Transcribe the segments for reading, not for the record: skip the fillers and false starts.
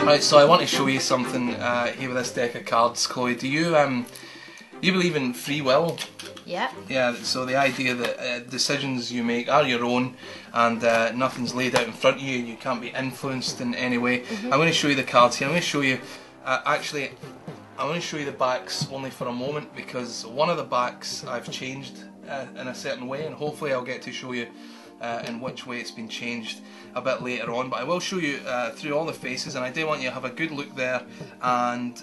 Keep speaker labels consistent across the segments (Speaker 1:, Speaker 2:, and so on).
Speaker 1: Right, so I want to show you something here with this deck of cards, Chloe. Do you believe in free will?
Speaker 2: Yeah.
Speaker 1: Yeah, so the idea that decisions you make are your own and nothing's laid out in front of you, you can't be influenced in any way. I'm going to show you the cards here. I'm going to show you, actually, I'm going to show you the backs only for a moment because one of the backs I've changed in a certain way, and hopefully I'll get to show you in which way it's been changed a bit later on, but I will show you through all the faces, and I do want you to have a good look there and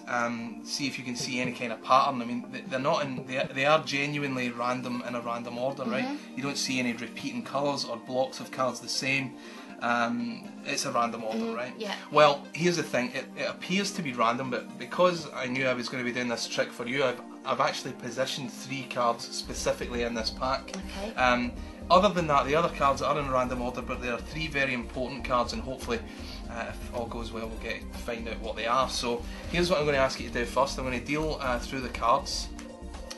Speaker 1: see if you can see any kind of pattern. I mean, they're not in, they are genuinely random in a random order, right? You don't see any repeating colours or blocks of cards the same. It's a random order, right?
Speaker 2: Yeah.
Speaker 1: Well, here's the thing, it appears to be random, but because I knew I was going to be doing this trick for you, I've actually positioned 3 cards specifically in this pack.
Speaker 2: Okay.
Speaker 1: Other than that, the other cards are in random order, but there are 3 very important cards, and hopefully, if all goes well, we'll get to find out what they are. So here's what I'm going to ask you to do first. I'm going to deal through the cards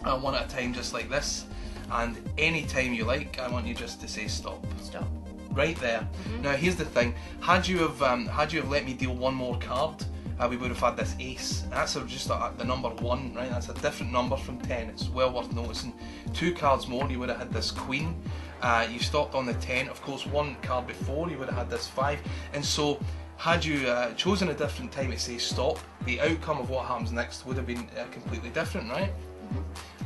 Speaker 1: one at a time, just like this, and any time you like, I want you just to say stop.
Speaker 2: Stop.
Speaker 1: Right there. Now here's the thing, had you have let me deal one more card, we would have had this ace. That's just the number 1, right? That's a different number from 10. It's well worth noticing. 2 cards more, you would have had this queen. You stopped on the 10. Of course, 1 card before, you would have had this 5. And so, had you chosen a different time to say stop, the outcome of what happens next would have been completely different, right?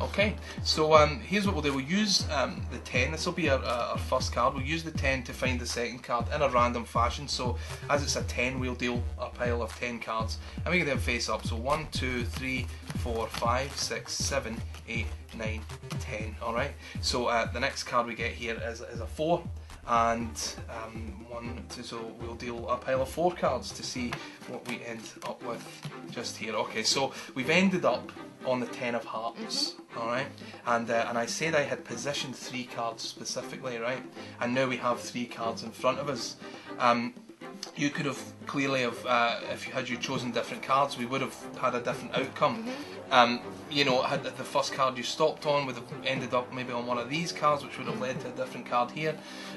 Speaker 1: Okay, so here's what we'll do. We'll use the 10. This will be our first card. We'll use the 10 to find the second card in a random fashion. So as it's a 10, we'll deal a pile of 10 cards, and we can then face up. So 1, 2, 3, 4, 5, 6, 7, 8, 9, 10. All right. So the next card we get here is a 4. And 1, 2, so we'll deal a pile of 4 cards to see what we end up with just here. Okay, so we've ended up on the 10 of hearts, alright? And I said I had positioned 3 cards specifically, right? And now we have 3 cards in front of us. You could have clearly if you chosen different cards, we would have had a different outcome. You know, had the first card you stopped on would have ended up maybe on one of these cards, which would have led to a different card here.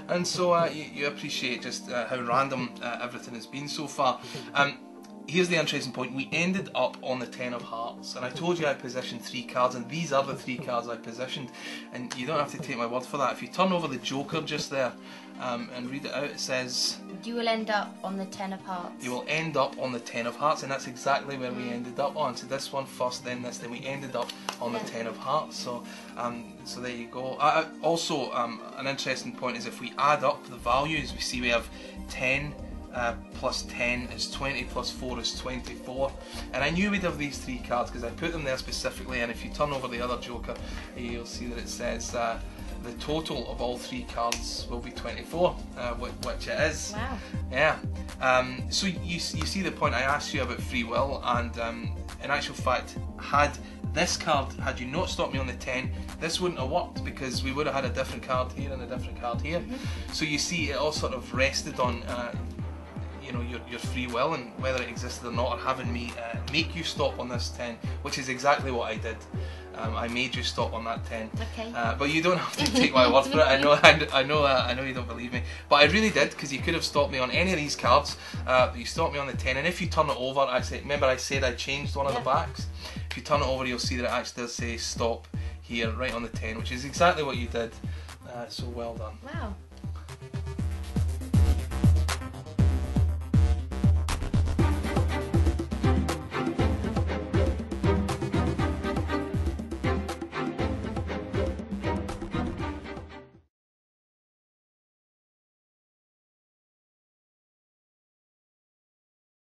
Speaker 1: And so you appreciate just how random everything has been so far. Here's the interesting point. We ended up on the 10 of hearts, and I told you I positioned 3 cards, and these are the 3 cards I positioned, and you don't have to take my word for that. If you turn over the Joker just there and read it out, it says
Speaker 2: you will end up on the 10 of hearts. You
Speaker 1: will end up on the 10 of hearts, and that's exactly where we ended up on. So this one first, then this, then we ended up on the 10 of hearts. So so there you go. Also, an interesting point is if we add up the values, we see we have 10 plus 10 is 20, plus 4 is 24, and I knew we'd have these 3 cards because I put them there specifically. And if you turn over the other Joker, you'll see that it says the total of all 3 cards will be 24, which it is.
Speaker 2: Wow.
Speaker 1: Yeah. So you see the point. I asked you about free will, and in actual fact, had you not stopped me on the 10, this wouldn't have worked because we would have had a different card here and a different card here. So you see, it all sort of rested on you know, your free will and whether it existed or not, or having me make you stop on this 10, which is exactly what I did. I made you stop on that 10.
Speaker 2: Okay.
Speaker 1: But you don't have to take my word for it. I know you don't believe me, but I really did, because you could have stopped me on any of these cards. But you stopped me on the 10, and if you turn it over, remember I said I changed one of the backs. If you turn it over, you'll see that it actually does say stop here, right on the 10, which is exactly what you did. So well done.
Speaker 2: Wow.